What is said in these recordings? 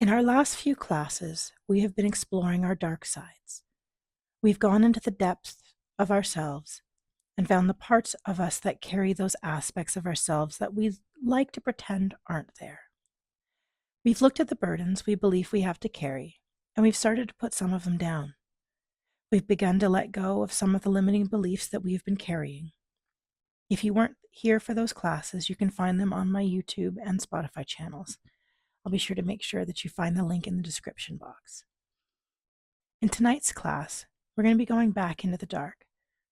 In our last few classes, we have been exploring our dark sides. We've gone into the depths of ourselves and found the parts of us that carry those aspects of ourselves that we like to pretend aren't there. We've looked at the burdens we believe we have to carry, and we've started to put some of them down. We've begun to let go of some of the limiting beliefs that we've been carrying. If you weren't here for those classes, you can find them on my YouTube and Spotify channels. I'll be sure to make sure that you find the link in the description box. In tonight's class, we're going to be going back into the dark,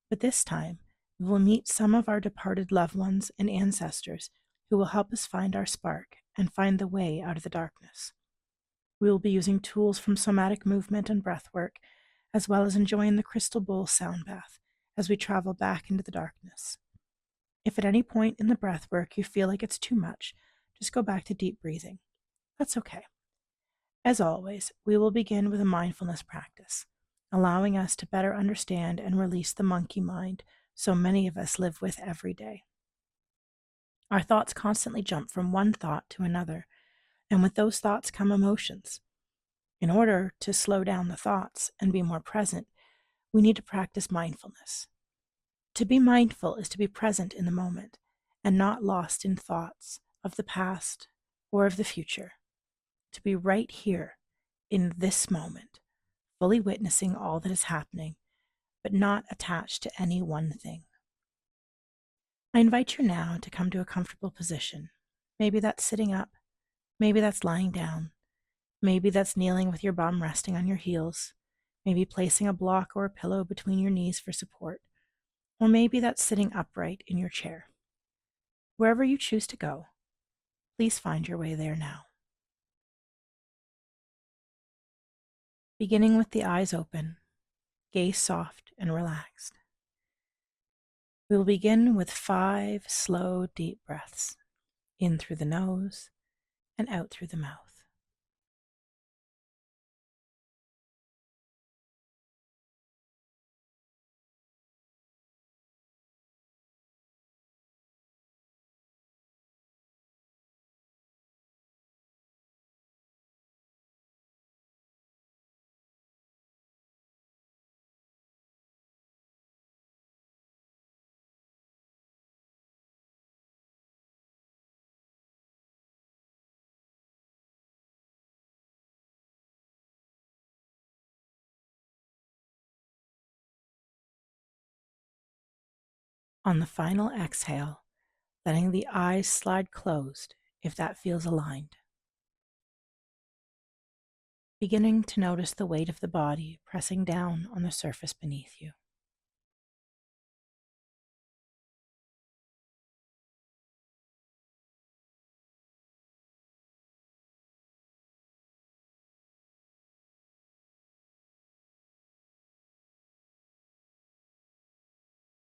but this time we will meet some of our departed loved ones and ancestors who will help us find our spark and find the way out of the darkness. We will be using tools from somatic movement and breathwork, as well as enjoying the crystal bowl sound bath as we travel back into the darkness. If at any point in the breathwork you feel like it's too much, just go back to deep breathing. That's okay. As always, we will begin with a mindfulness practice, allowing us to better understand and release the monkey mind so many of us live with every day. Our thoughts constantly jump from one thought to another, and with those thoughts come emotions. In order to slow down the thoughts and be more present, we need to practice mindfulness. To be mindful is to be present in the moment and not lost in thoughts of the past or of the future. To be right here in this moment, fully witnessing all that is happening, but not attached to any one thing. I invite you now to come to a comfortable position. Maybe that's sitting up, maybe that's lying down, maybe that's kneeling with your bum resting on your heels, maybe placing a block or a pillow between your knees for support, or maybe that's sitting upright in your chair. Wherever you choose to go, please find your way there now. Beginning with the eyes open, gaze soft and relaxed. We will begin with 5 slow, deep breaths, in through the nose and out through the mouth. On the final exhale, letting the eyes slide closed if that feels aligned. Beginning to notice the weight of the body pressing down on the surface beneath you.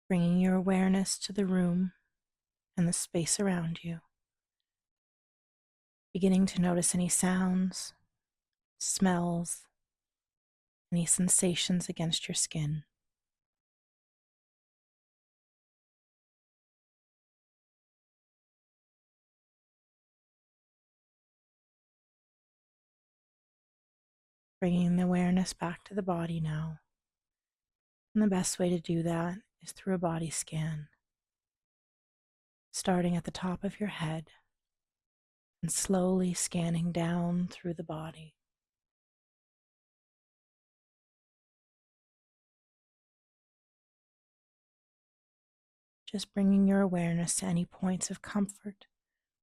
Bringing your awareness to the room and the space around you. Beginning to notice any sounds, smells, any sensations against your skin. Bringing the awareness back to the body now. And the best way to do that is through a body scan, starting at the top of your head and slowly scanning down through the body. Just bringing your awareness to any points of comfort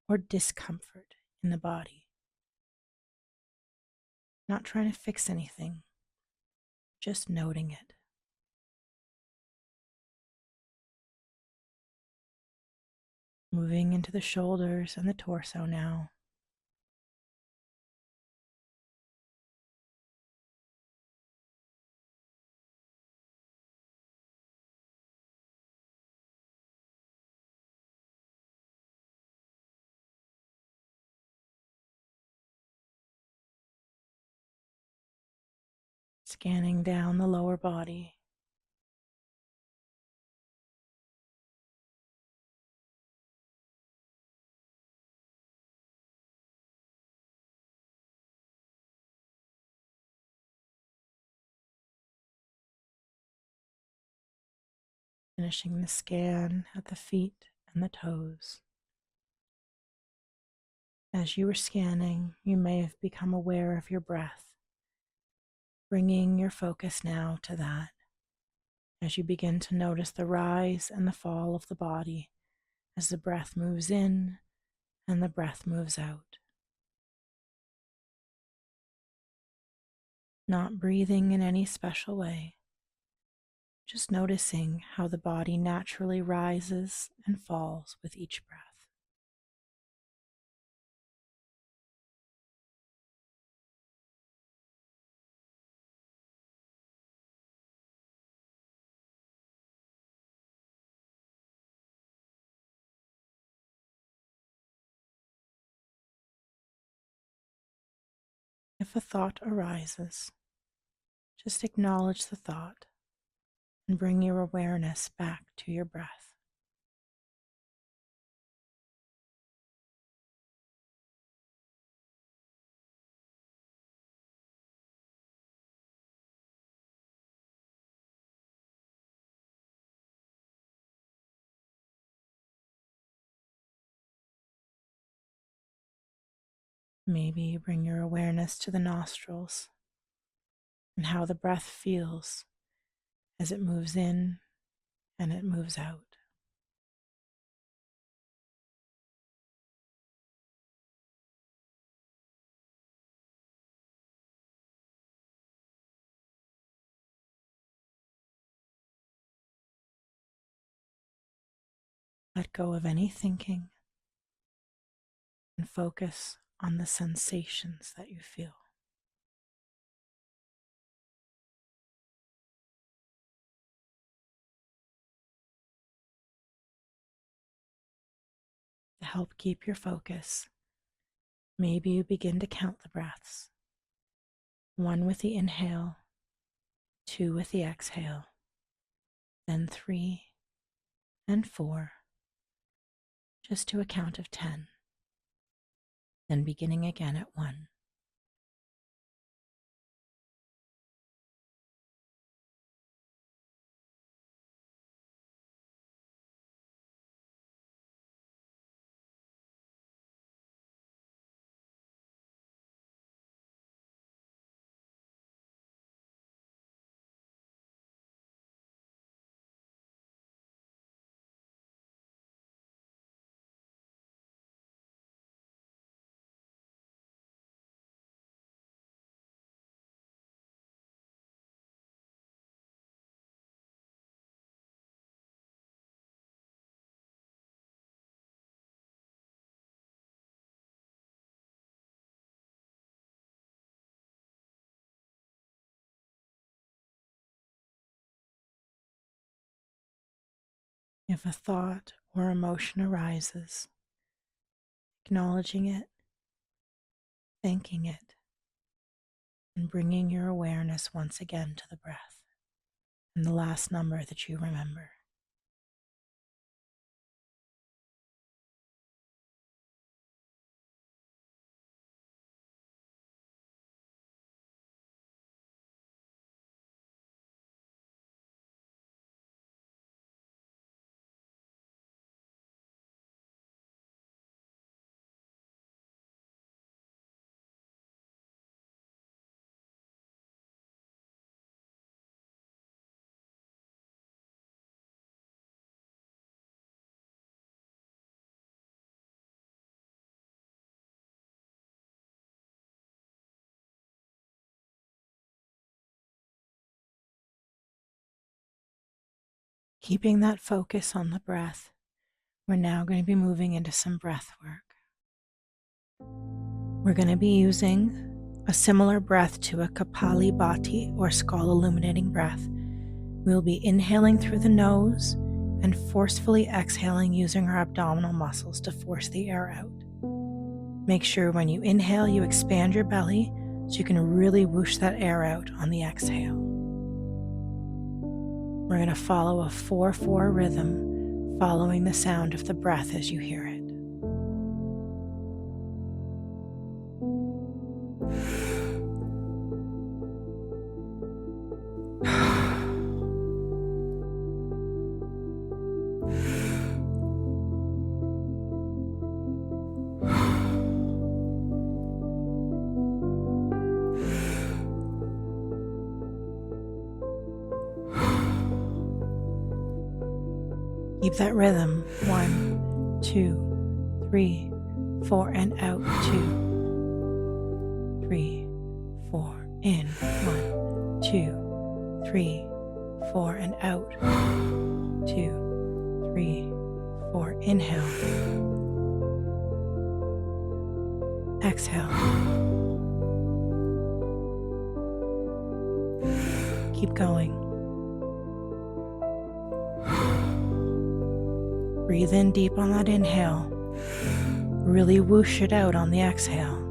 or discomfort in the body. Not trying to fix anything, just noting it. Moving into the shoulders and the torso now. Scanning down the lower body. Finishing the scan at the feet and the toes. As you were scanning, you may have become aware of your breath, bringing your focus now to that as you begin to notice the rise and the fall of the body as the breath moves in and the breath moves out. Not breathing in any special way, just noticing how the body naturally rises and falls with each breath. If a thought arises, just acknowledge the thought and bring your awareness back to your breath. Maybe you bring your awareness to the nostrils and how the breath feels as it moves in and it moves out. Let go of any thinking and focus on the sensations that you feel. To help keep your focus, maybe you begin to count the breaths. 1 with the inhale, 2 with the exhale, then 3 and 4, just to a count of 10, then beginning again at 1. If a thought or emotion arises, acknowledging it, thanking it, and bringing your awareness once again to the breath and the last number that you remember. Keeping that focus on the breath, we're now going to be moving into some breath work. We're going to be using a similar breath to a Kapalabhati or skull illuminating breath. We'll be inhaling through the nose and forcefully exhaling using our abdominal muscles to force the air out. Make sure when you inhale, you expand your belly so you can really whoosh that air out on the exhale. We're going to follow a 4/4 rhythm, following the sound of the breath as you hear it. Keep that rhythm. 1, 2, 3, 4, and out. 2, 3, 4, in. 1, 2, 3, 4, and out. 2, 3, 4. Inhale. Exhale. Keep going. Breathe in deep on that inhale. Really whoosh it out on the exhale.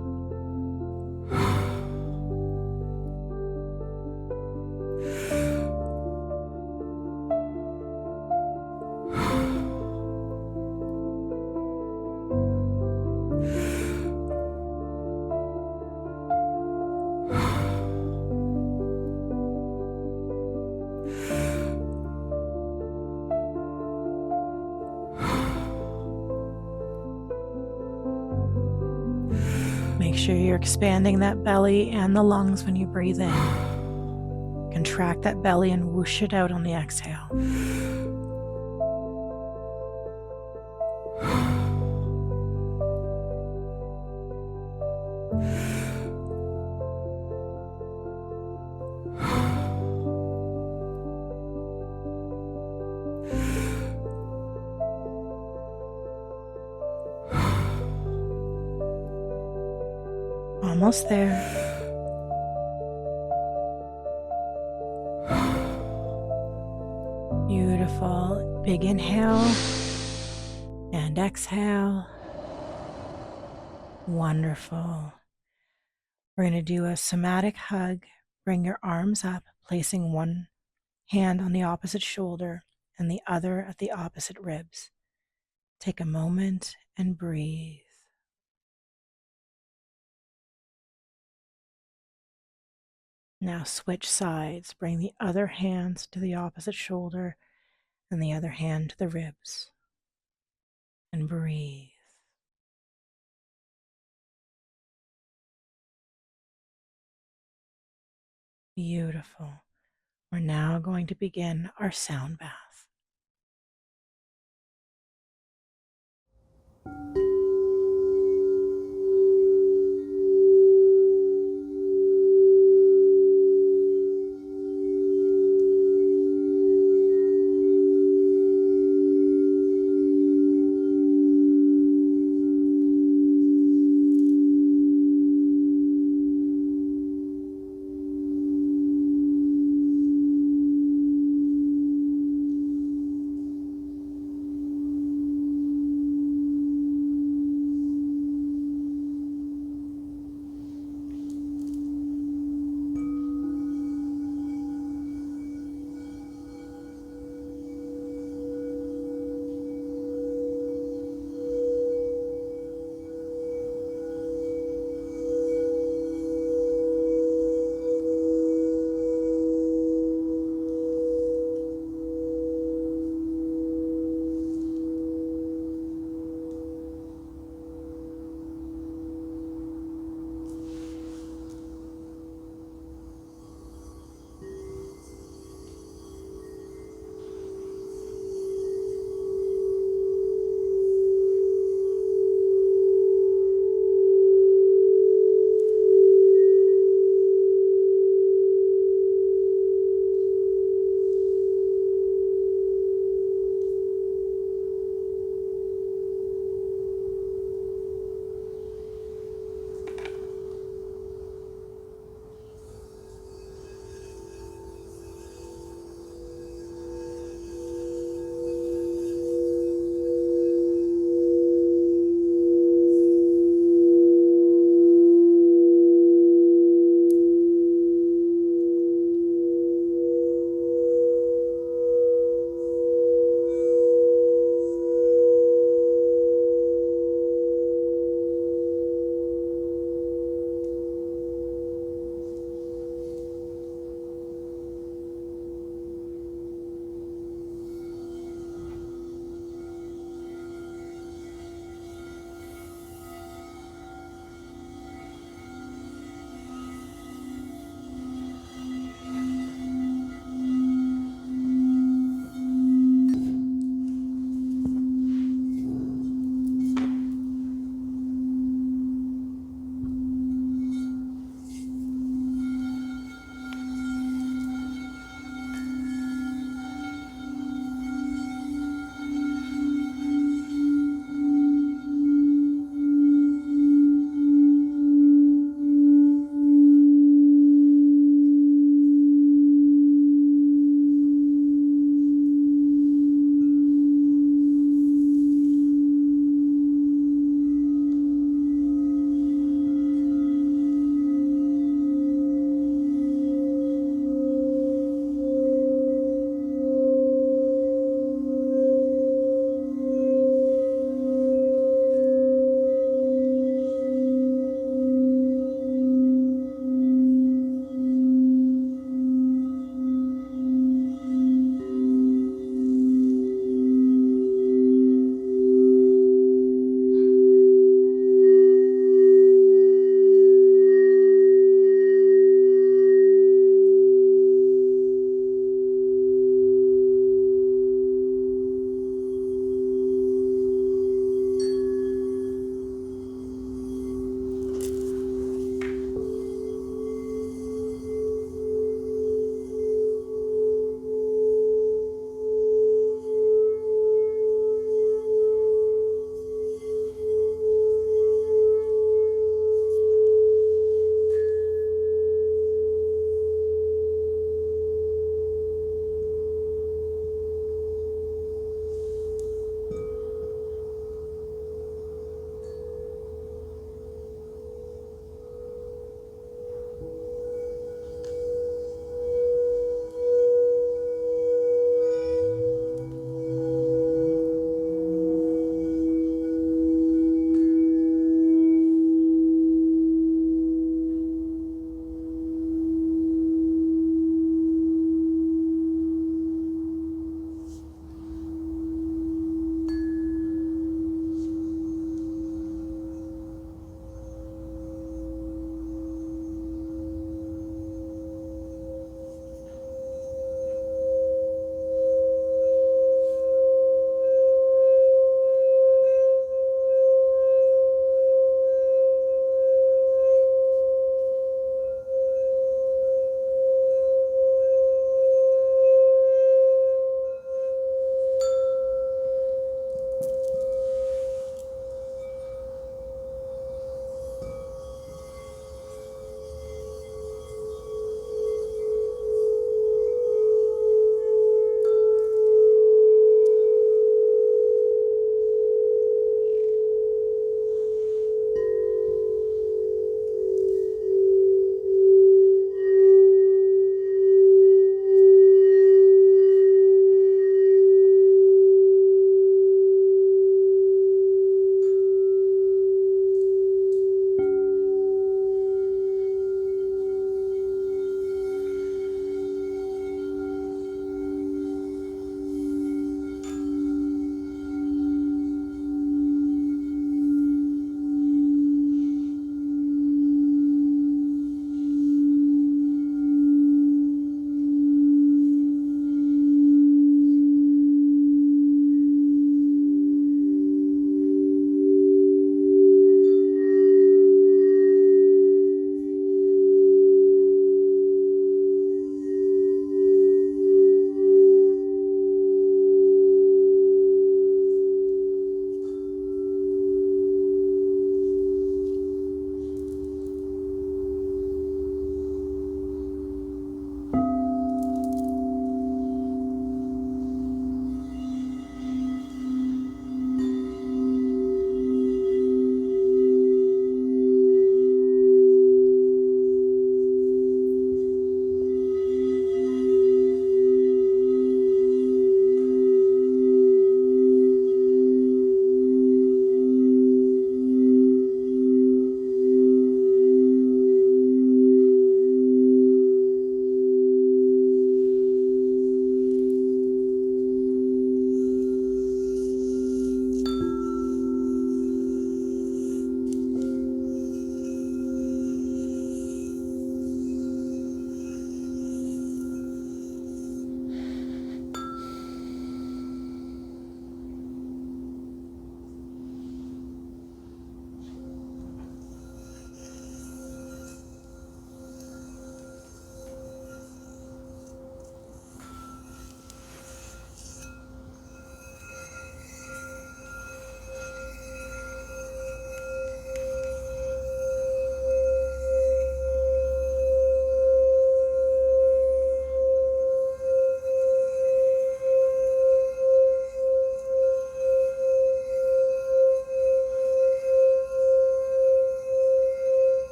Make sure you're expanding that belly and the lungs when you breathe in. Contract that belly and whoosh it out on the exhale. Almost there. Beautiful. Big inhale and exhale. Wonderful. We're going to do a somatic hug. Bring your arms up, placing one hand on the opposite shoulder and the other at the opposite ribs. Take a moment and breathe. Now switch sides. Bring the other hands to the opposite shoulder and the other hand to the ribs. And breathe. Beautiful. We're now going to begin our sound bath.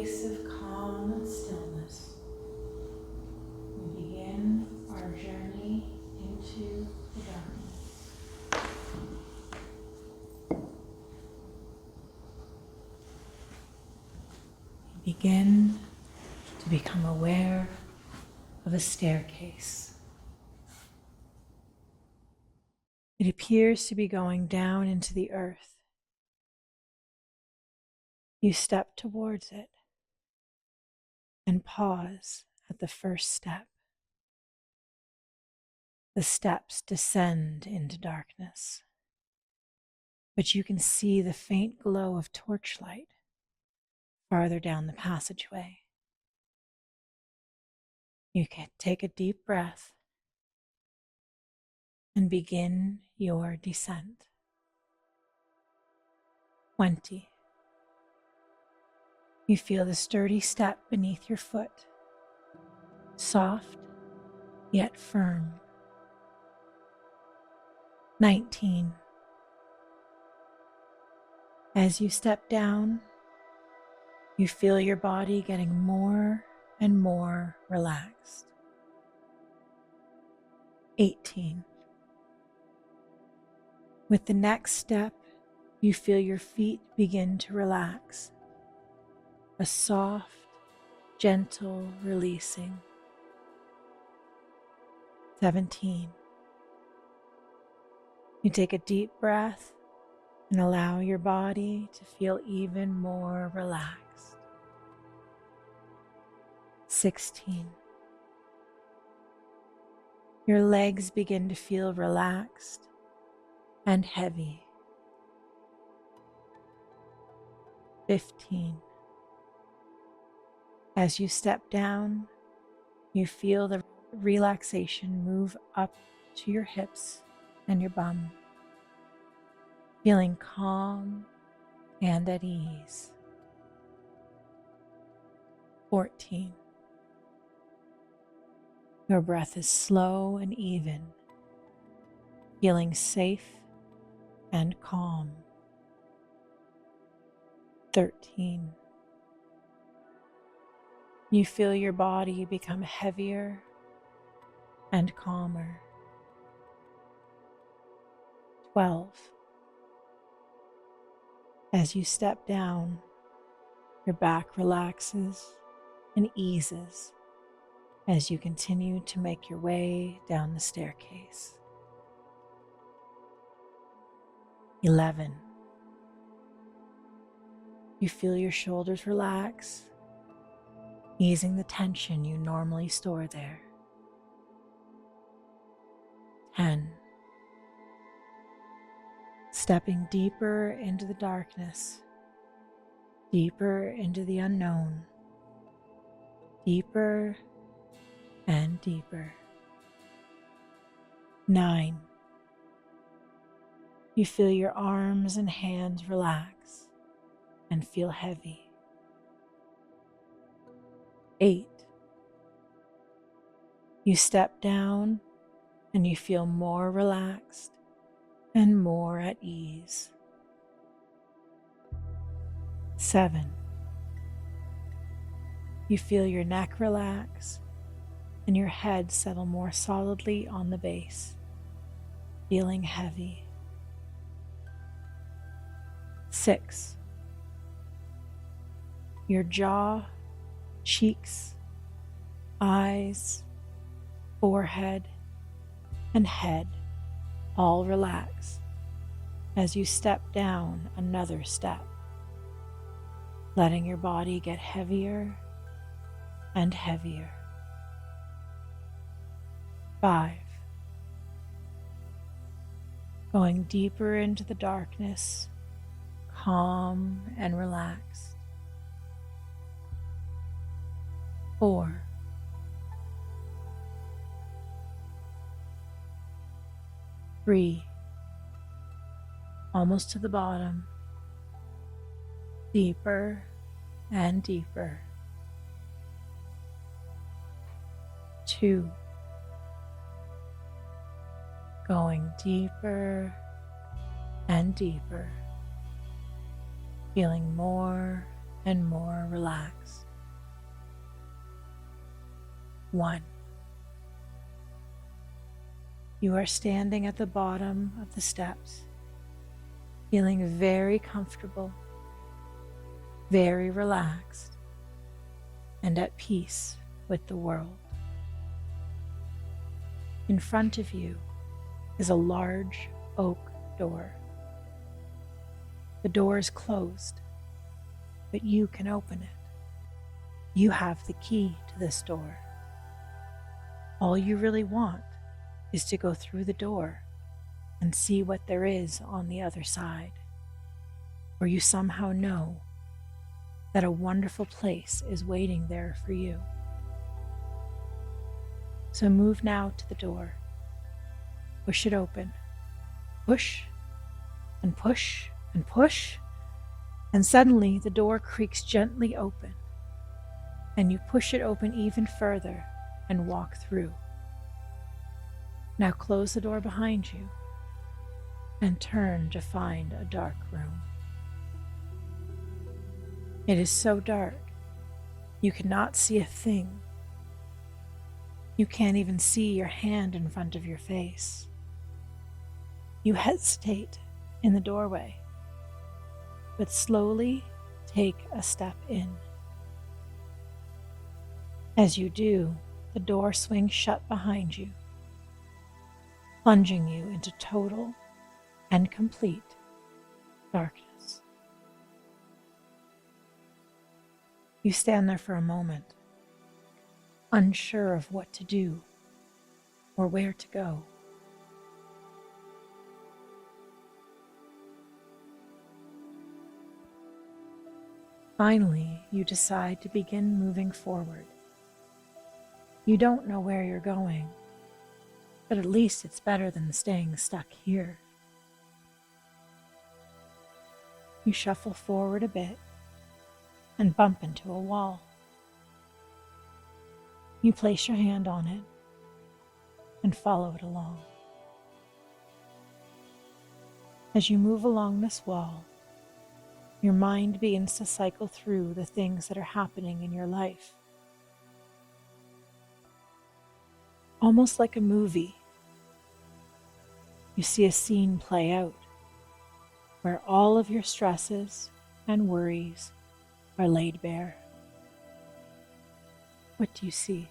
place of calm and stillness, we begin our journey into the darkness. We begin to become aware of a staircase. It appears to be going down into the earth. You step towards it and pause at the first step. The steps descend into darkness, but you can see the faint glow of torchlight farther down the passageway. You can take a deep breath and begin your descent. 20. You feel the sturdy step beneath your foot, soft yet firm. 19. As you step down, you feel your body getting more and more relaxed. 18. With the next step, you feel your feet begin to relax. A soft, gentle releasing. 17. You take a deep breath and allow your body to feel even more relaxed. 16. Your legs begin to feel relaxed and heavy. 15. As you step down, you feel the relaxation move up to your hips and your bum, feeling calm and at ease. 14. Your breath is slow and even, feeling safe and calm. 13. You feel your body become heavier and calmer. 12. As you step down, your back relaxes and eases as you continue to make your way down the staircase. 11. You feel your shoulders relax, easing the tension you normally store there. 10. Stepping deeper into the darkness, deeper into the unknown, deeper and deeper. 9. You feel your arms and hands relax and feel heavy. 8. You step down and you feel more relaxed and more at ease. 7. You feel your neck relax and your head settle more solidly on the base, feeling heavy. 6. Your jaw, cheeks, eyes, forehead, and head all relax as you step down another step, letting your body get heavier and heavier. 5. Going deeper into the darkness, calm and relaxed. 4. 3. Almost to the bottom, deeper and deeper. 2. Going deeper and deeper, feeling more and more relaxed. 1. You are standing at the bottom of the steps, feeling very comfortable, very relaxed, and at peace with the world. In front of you is a large oak door. The door is closed, but you can open it. You have the key to this door. All you really want is to go through the door and see what there is on the other side, or you somehow know that a wonderful place is waiting there for you. So move now to the door. Push it open. Push and push and push, and suddenly the door creaks gently open, and you push it open even further and walk through. Now close the door behind you and turn to find a dark room. It is so dark, you cannot see a thing. You can't even see your hand in front of your face. You hesitate in the doorway, but slowly take a step in. As you do, the door swings shut behind you, plunging you into total and complete darkness. You stand there for a moment, unsure of what to do or where to go. Finally, you decide to begin moving forward. You don't know where you're going, but at least it's better than staying stuck here. You shuffle forward a bit and bump into a wall. You place your hand on it and follow it along. As you move along this wall, your mind begins to cycle through the things that are happening in your life. Almost like a movie, you see a scene play out where all of your stresses and worries are laid bare. What do you see?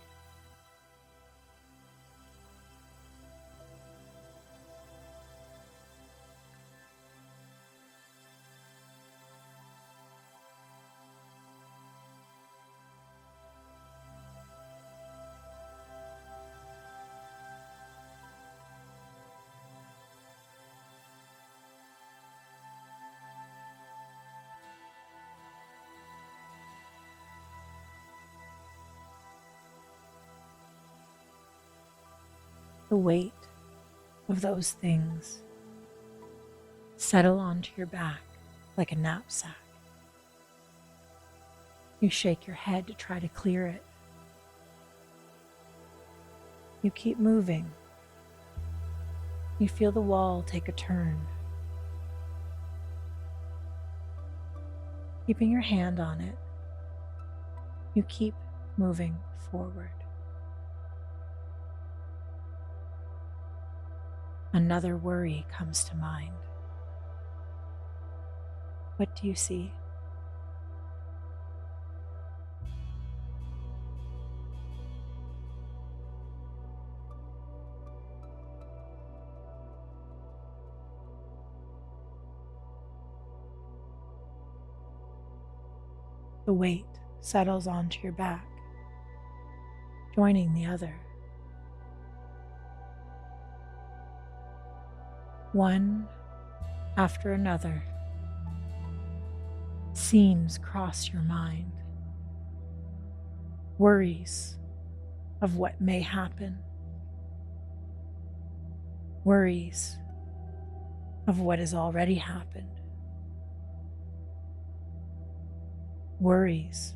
The weight of those things settle onto your back like a knapsack. You shake your head to try to clear it. You keep moving. You feel the wall take a turn. Keeping your hand on it, you keep moving forward. Another worry comes to mind. What do you see? The weight settles onto your back, joining the other. One after another, scenes cross your mind. Worries of what may happen. Worries of what has already happened. Worries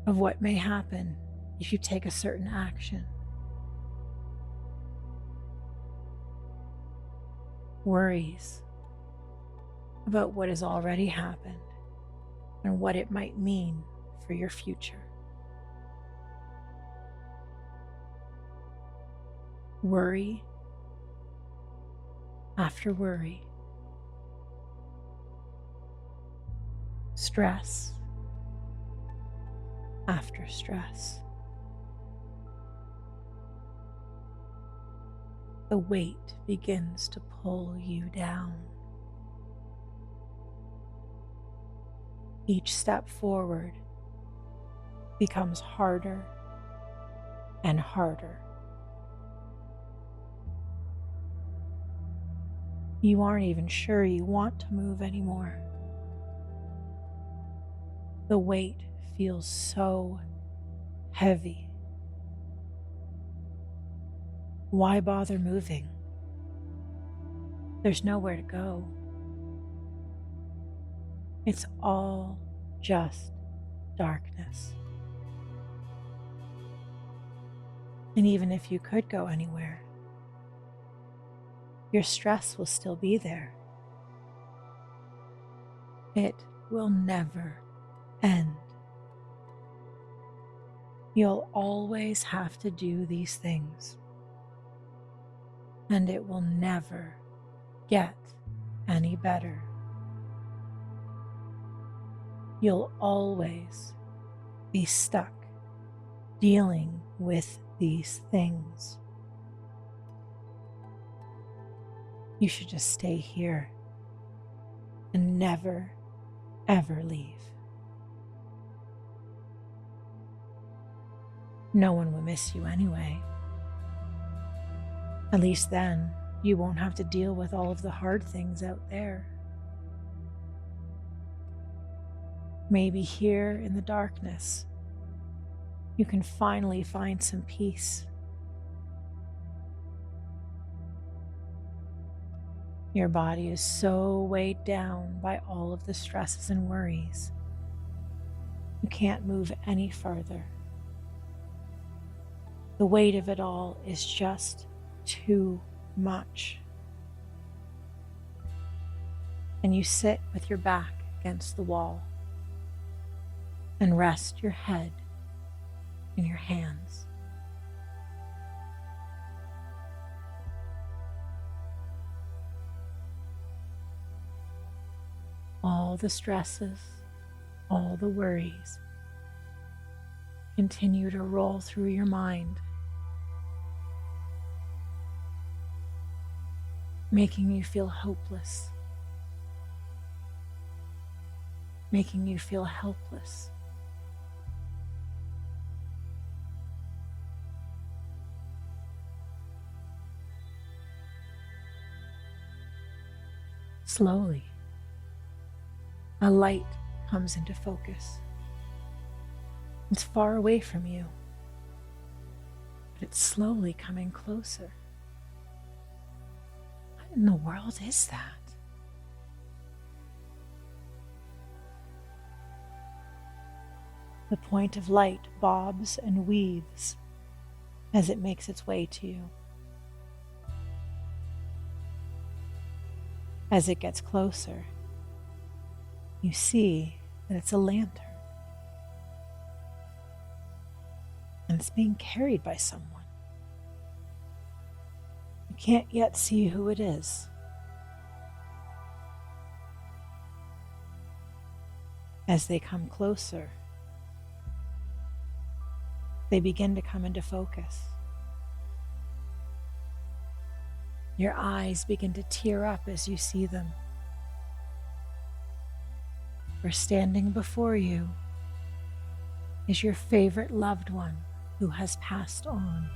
of what may happen if you take a certain action. Worries about what has already happened and what it might mean for your future. Worry after worry, stress after stress. The weight begins to pull you down. Each step forward becomes harder and harder. You aren't even sure you want to move anymore. The weight feels so heavy. Why bother moving? There's nowhere to go. It's all just darkness. And even if you could go anywhere, your stress will still be there. It will never end. You'll always have to do these things, and it will never get any better. You'll always be stuck dealing with these things. You should just stay here and never, ever leave. No one will miss you anyway. At least then, you won't have to deal with all of the hard things out there. Maybe here in the darkness, you can finally find some peace. Your body is so weighed down by all of the stresses and worries. You can't move any further. The weight of it all is just too much. And you sit with your back against the wall and rest your head in your hands. All the stresses, all the worries continue to roll through your mind, making you feel hopeless, making you feel helpless. Slowly, a light comes into focus. It's far away from you, but it's slowly coming closer. What in the world is that? The point of light bobs and weaves as it makes its way to you. As it gets closer, you see that it's a lantern, and it's being carried by someone. You can't yet see who it is. As they come closer, they begin to come into focus. Your eyes begin to tear up as you see them. For standing before you is your favorite loved one who has passed on.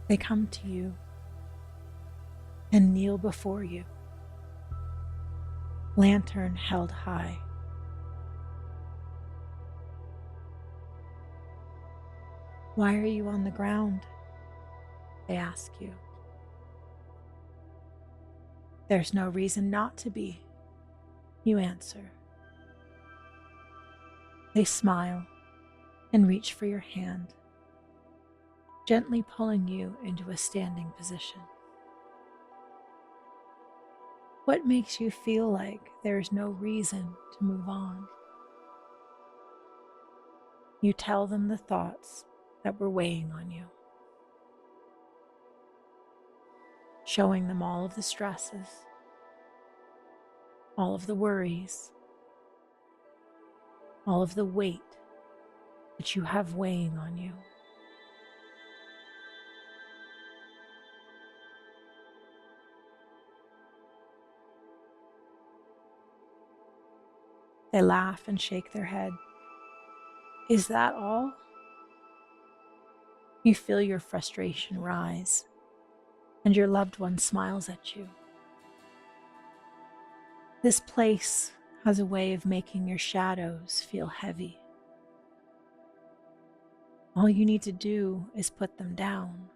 They come to you and kneel before you, lantern held high. Why are you on the ground? They ask you. There's no reason not to be, you answer. They smile and reach for your hand, gently pulling you into a standing position. What makes you feel like there's no reason to move on? You tell them the thoughts that were weighing on you, showing them all of the stresses, all of the worries, all of the weight that you have weighing on you. They laugh and shake their head. Is that all? You feel your frustration rise, and your loved one smiles at you. This place has a way of making your shadows feel heavy. All you need to do is put them down.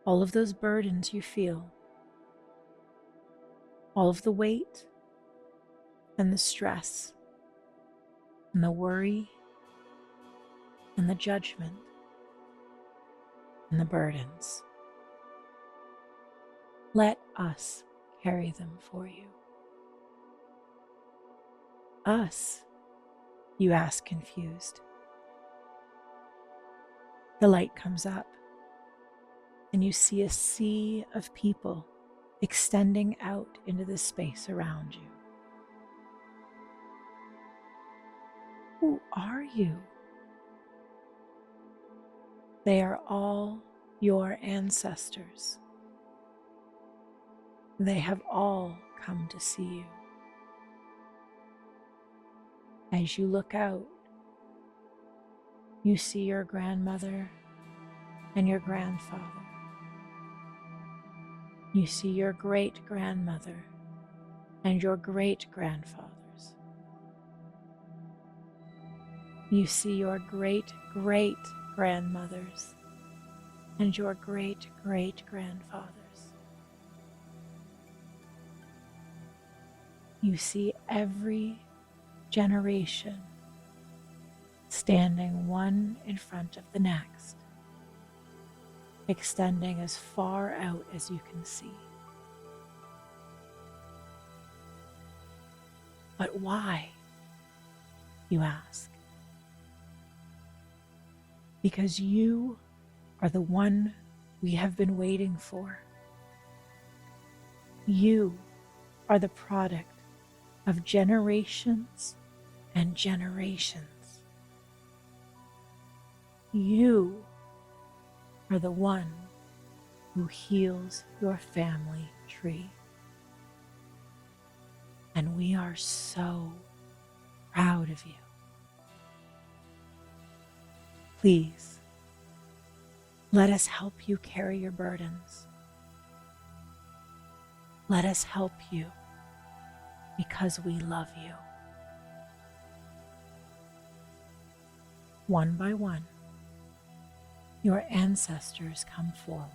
All of those burdens you feel, all of the weight and the stress and the worry and the judgment and the burdens. Let us carry them for you. Us, you ask confused. The light comes up, and you see a sea of people extending out into the space around you. Who are you? They are all your ancestors. They have all come to see you. As you look out, you see your grandmother and your grandfather. You see your great-grandmother and your great-grandfathers. You see your great-great-grandmothers and your great-great-grandfathers. You see every generation standing one in front of the next, extending as far out as you can see. But why, you ask? Because you are the one we have been waiting for. You are the product of generations and generations. You are the one who heals your family tree. And we are so proud of you. Please, let us help you carry your burdens. Let us help you because we love you. One by one, your ancestors come forward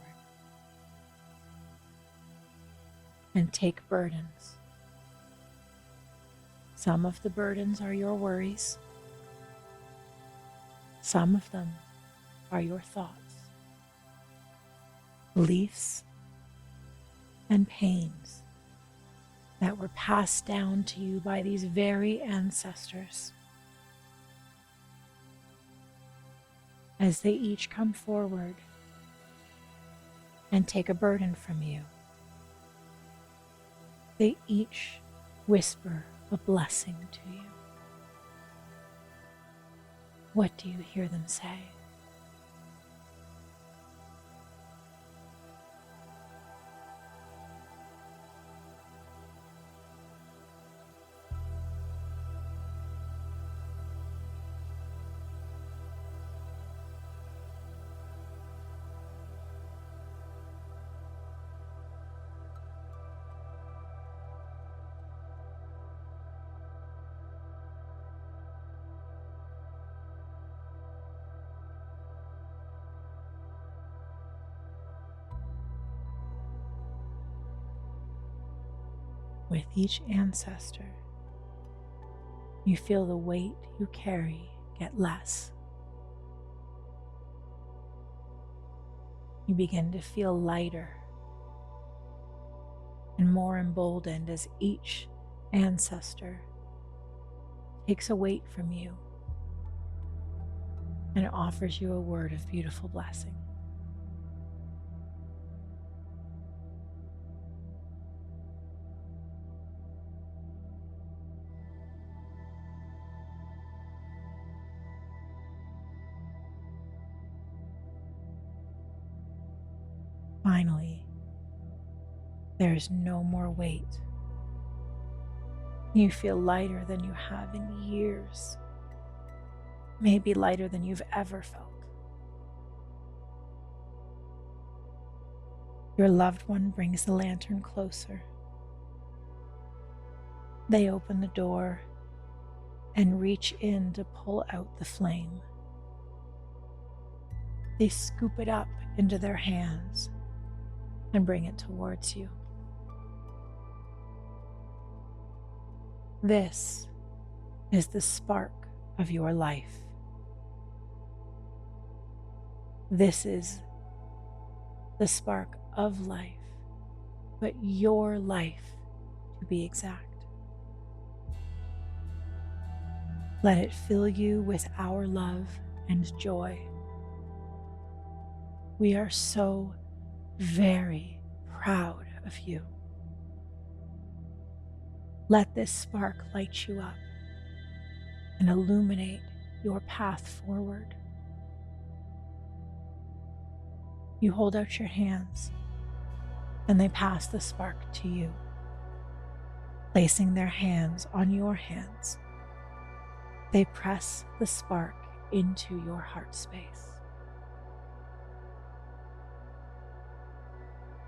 and take burdens. Some of the burdens are your worries. Some of them are your thoughts, beliefs, and pains that were passed down to you by these very ancestors. As they each come forward and take a burden from you, they each whisper a blessing to you. What do you hear them say? With each ancestor, you feel the weight you carry get less. You begin to feel lighter and more emboldened as each ancestor takes a weight from you and offers you a word of beautiful blessing. Finally, there is no more weight. You feel lighter than you have in years, maybe lighter than you've ever felt. Your loved one brings the lantern closer. They open the door and reach in to pull out the flame. They scoop it up into their hands and bring it towards you. This is the spark of your life. This is the spark of life, but your life to be exact. Let it fill you with our love and joy. We are so very proud of you. Let this spark light you up and illuminate your path forward. You hold out your hands and they pass the spark to you, placing their hands on your hands. They press the spark into your heart space.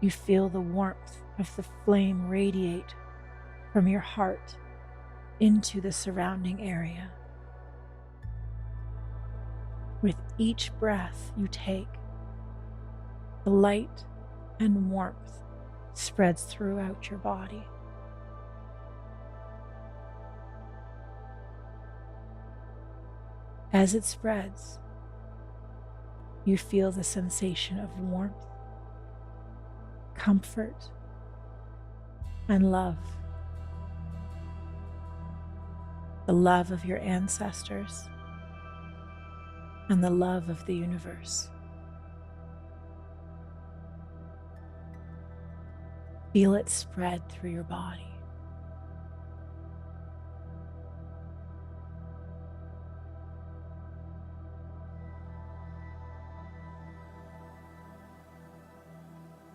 You feel the warmth of the flame radiate from your heart into the surrounding area. With each breath you take, the light and warmth spreads throughout your body. As it spreads, you feel the sensation of warmth, comfort, and love. The love of your ancestors and the love of the universe. Feel it spread through your body.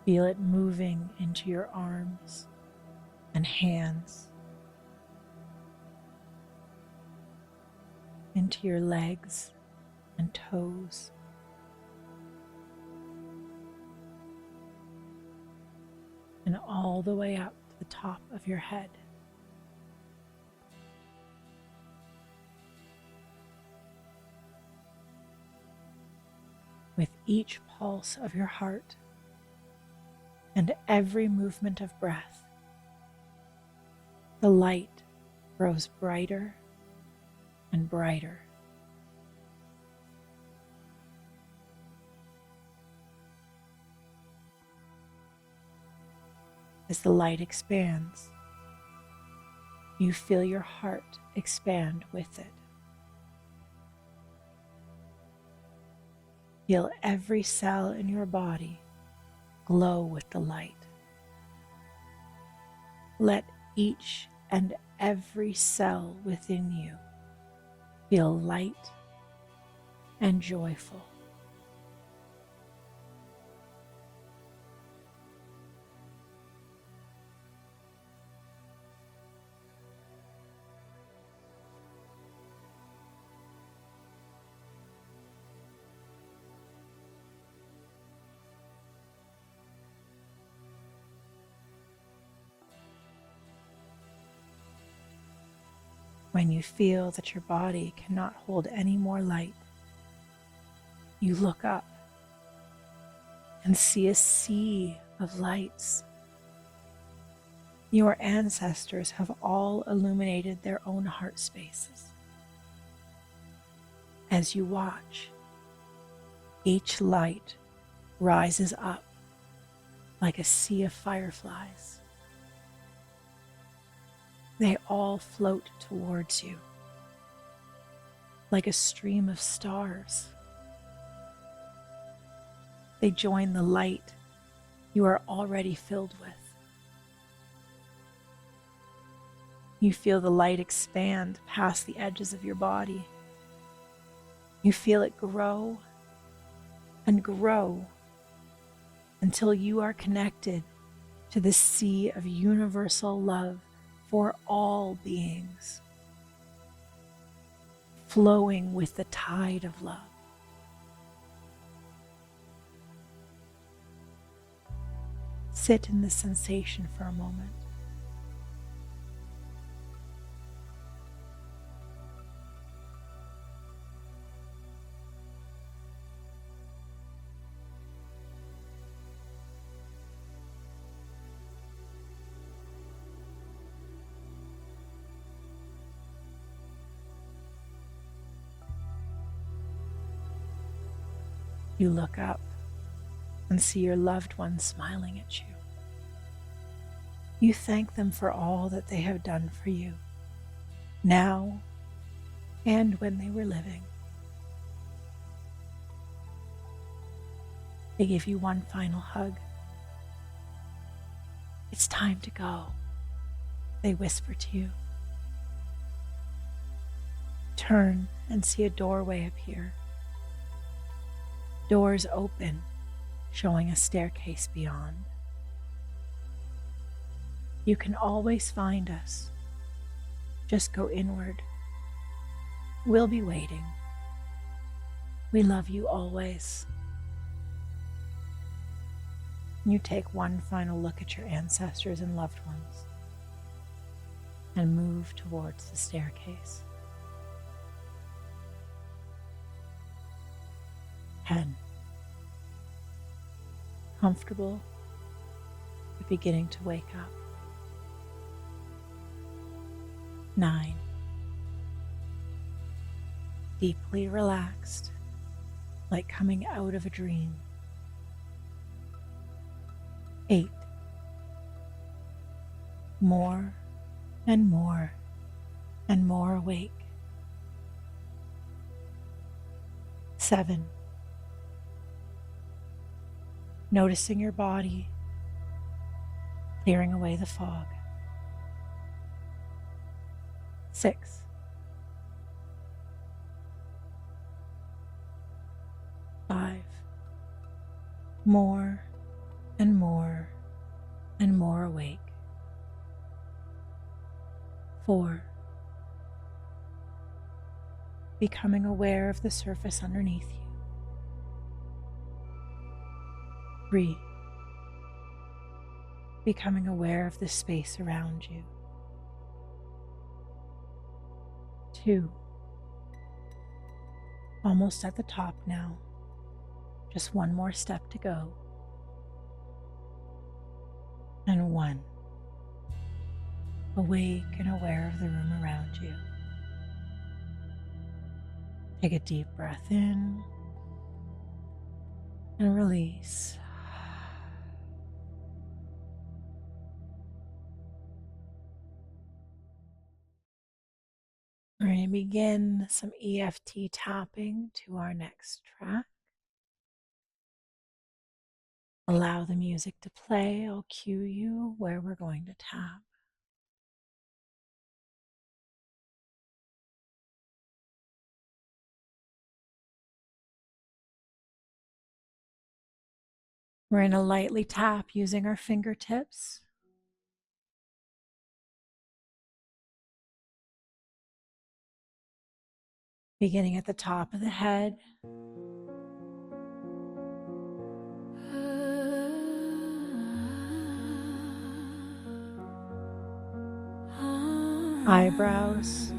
Feel it moving into your arms and hands, into your legs and toes, and all the way up to the top of your head. With each pulse of your heart and every movement of breath, the light grows brighter and brighter. As the light expands, you feel your heart expand with it. Feel every cell in your body glow with the light. Let each and every cell within you feel light and joyful. When you feel that your body cannot hold any more light, you look up and see a sea of lights. Your ancestors have all illuminated their own heart spaces. As you watch, each light rises up like a sea of fireflies, They all float towards you like a stream of stars. They join the light you are already filled with. You feel the light expand past the edges of your body. You feel it grow and grow until you are connected to the sea of universal love for all beings, flowing with the tide of love. Sit in this sensation for a moment. You look up and see your loved ones smiling at you. You thank them for all that they have done for you, now and when they were living. They give you one final hug. It's time to go, they whisper to you. Turn and see a doorway appear. Doors open, showing a staircase beyond. You can always find us. Just go inward. We'll be waiting. We love you always. You take one final look at your ancestors and loved ones and move towards the staircase. 10. Comfortable, but beginning to wake up. 9. Deeply relaxed, like coming out of a dream. 8. More and more and more awake. 7. Noticing your body, clearing away the fog. 6. 5. More and more and more awake. 4. Becoming aware of the surface underneath you. 3. Becoming aware of the space around you. 2. Almost at the top now. Just one more step to go. And 1. Awake and aware of the room around you. Take a deep breath in and release. We're going to begin some EFT tapping to our next track. Allow the music to play. I'll cue you where we're going to tap. We're going to lightly tap using our fingertips. Beginning at the top of the head. Eyebrows.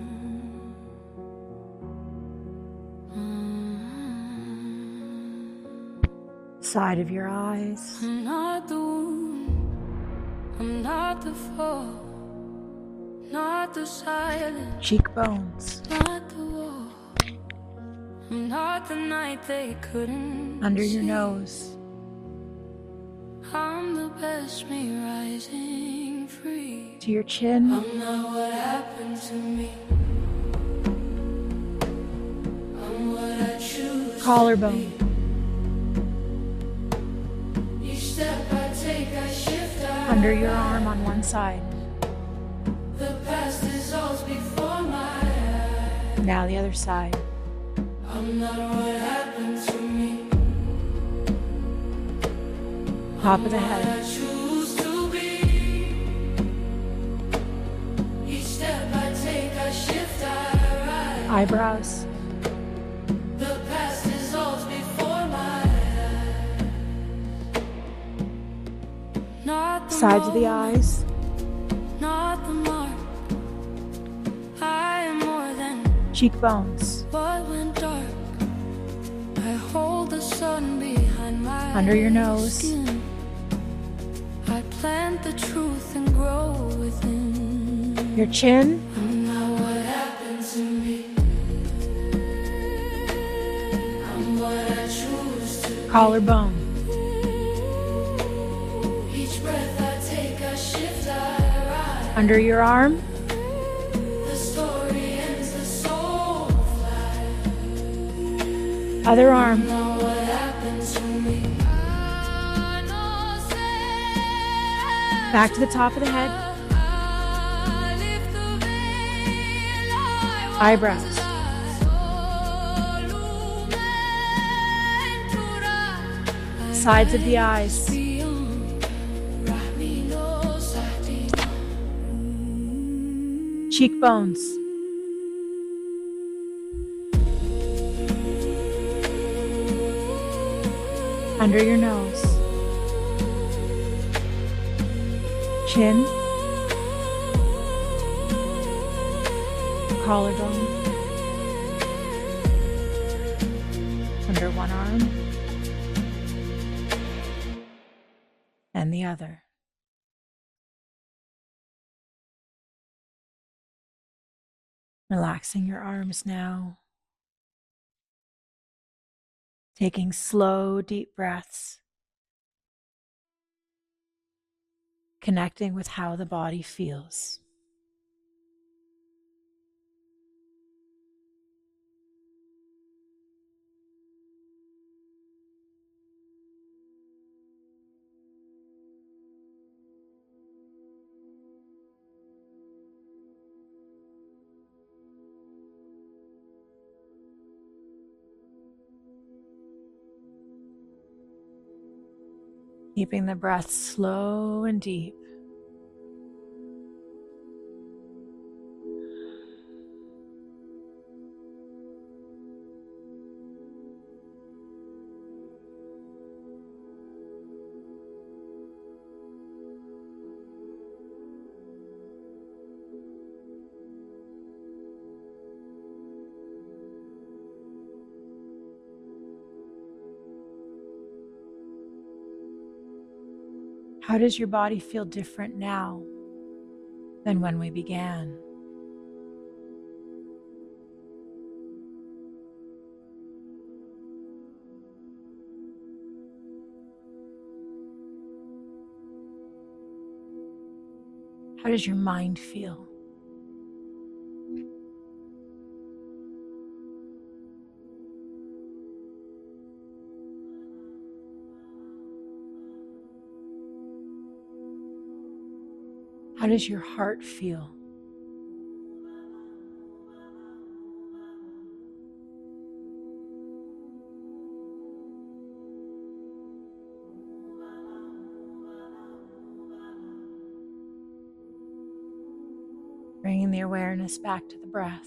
Side of your eyes. I'm not the wound, I'm not the fall, not the silence, Cheekbones. not the wall, I'm not the night they couldn't Under your see. nose. I'm the best me rising free. to your chin, I'm not what happened to me. I'm what I choose collarbone, to be. Each step I take, I shift. under your arm on one side. The past dissolves before my eyes. Now the other side. I'm not what happened to me. Top of the I head, choose to be. Each step I take, I shift, I rise. eyebrows, The past dissolves before my eyes. Not the sides of the moment, eyes, not the mark. I am more than cheekbones, what went dark. I hold the sun behind my under your nose, skin. I plant the truth and grow within. your chin, I'm not what happened to me. I'm what I choose to collarbone, be. Each breath I take, I shift, I rise. under your arm, The story ends, the soul flies. other arm, Not what happened to me. I know, say, back to the top of the head, I lift the veil, I eyebrows, sides of the eyes, cheekbones, under your nose, chin, collarbone, under one arm and the other. Relaxing your arms now. Taking slow, deep breaths. Connecting with how the body feels. Keeping the breath slow and deep. How does your body feel different now than when we began? How does your mind feel? How does your heart feel? Bringing the awareness back to the breath.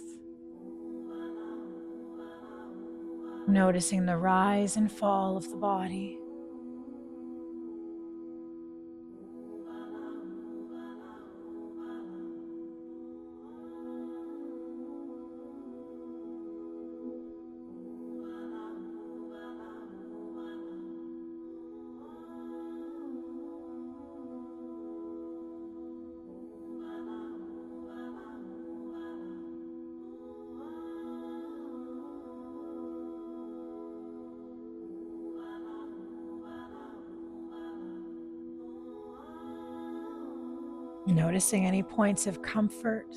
Noticing the rise and fall of the body. Noticing any points of comfort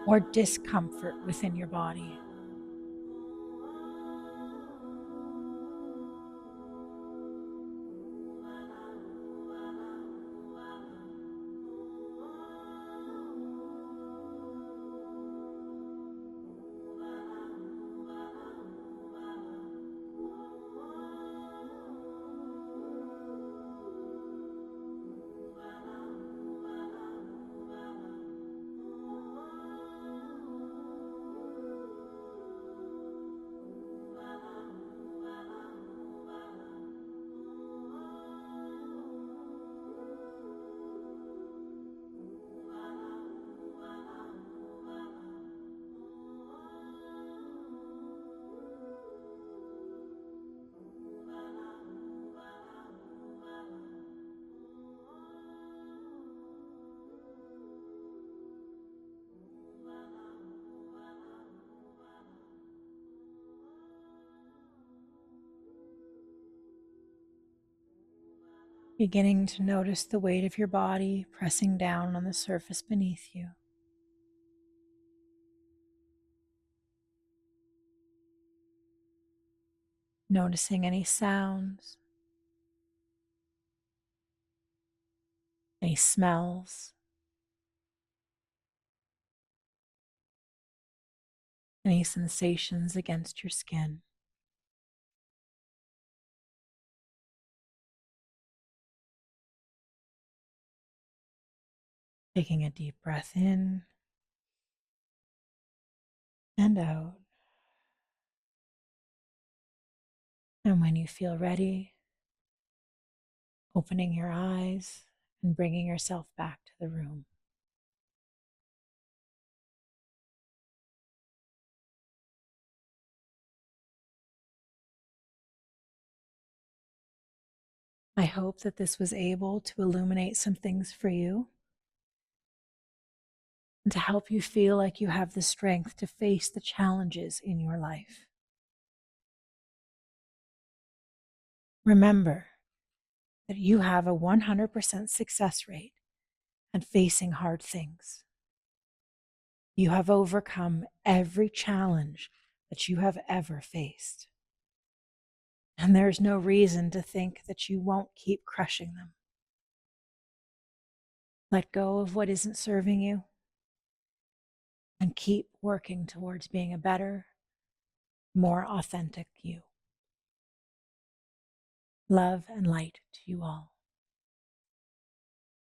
or discomfort within your body. Beginning to notice the weight of your body pressing down on the surface beneath you. Noticing any sounds, any smells, any sensations against your skin. Taking a deep breath in and out. And when you feel ready, opening your eyes and bringing yourself back to the room. I hope that this was able to illuminate some things for you and to help you feel like you have the strength to face the challenges in your life. Remember that you have a 100% success rate at facing hard things. You have overcome every challenge that you have ever faced. And there's no reason to think that you won't keep crushing them. Let go of what isn't serving you and keep working towards being a better, more authentic you. Love and light to you all.